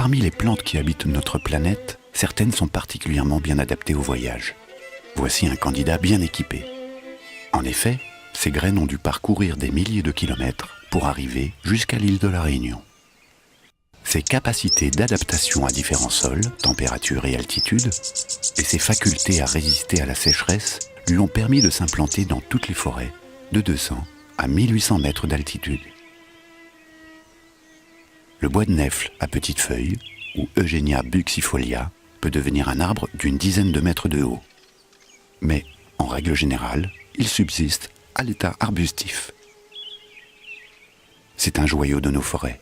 Parmi les plantes qui habitent notre planète, certaines sont particulièrement bien adaptées au voyage. Voici un candidat bien équipé. En effet, ces graines ont dû parcourir des milliers de kilomètres pour arriver jusqu'à l'île de la Réunion. Ses capacités d'adaptation à différents sols, températures et altitudes, et ses facultés à résister à la sécheresse lui ont permis de s'implanter dans toutes les forêts, de 200 à 1800 mètres d'altitude. Le bois de nèfles à petites feuilles, ou Eugenia buxifolia, peut devenir un arbre d'une dizaine de mètres de haut. Mais, en règle générale, il subsiste à l'état arbustif. C'est un joyau de nos forêts.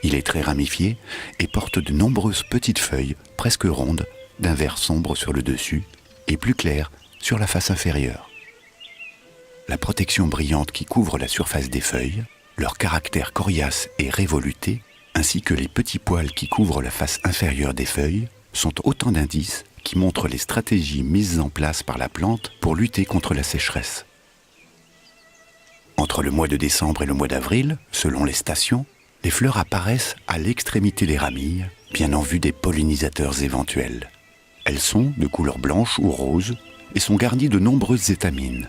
Il est très ramifié et porte de nombreuses petites feuilles, presque rondes, d'un vert sombre sur le dessus et plus clair sur la face inférieure. La protection brillante qui couvre la surface des feuilles, leur caractère coriace et révoluté, ainsi que les petits poils qui couvrent la face inférieure des feuilles, sont autant d'indices qui montrent les stratégies mises en place par la plante pour lutter contre la sécheresse. Entre le mois de décembre et le mois d'avril, selon les stations, les fleurs apparaissent à l'extrémité des ramilles, bien en vue des pollinisateurs éventuels. Elles sont de couleur blanche ou rose et sont garnies de nombreuses étamines.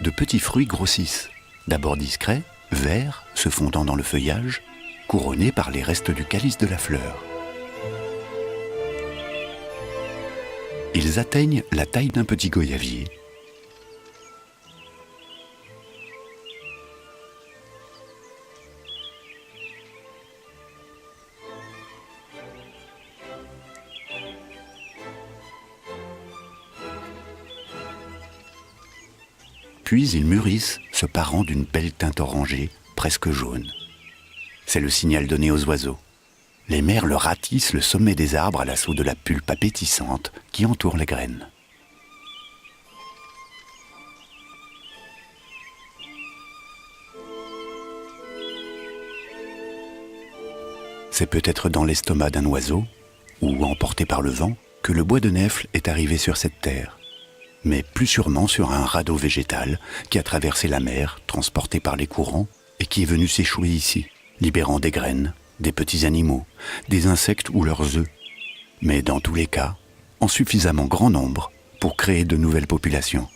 De petits fruits grossissent, d'abord discrets, verts, se fondant dans le feuillage, couronnés par les restes du calice de la fleur. Ils atteignent la taille d'un petit goyavier. Puis ils mûrissent, se parant d'une belle teinte orangée, presque jaune. C'est le signal donné aux oiseaux. Les merles ratissent le sommet des arbres à l'assaut de la pulpe appétissante qui entoure les graines. C'est peut-être dans l'estomac d'un oiseau, ou emporté par le vent, que le bois de nèfles est arrivé sur cette terre. Mais plus sûrement sur un radeau végétal qui a traversé la mer, transporté par les courants, et qui est venu s'échouer ici, libérant des graines, des petits animaux, des insectes ou leurs œufs, mais dans tous les cas, en suffisamment grand nombre pour créer de nouvelles populations.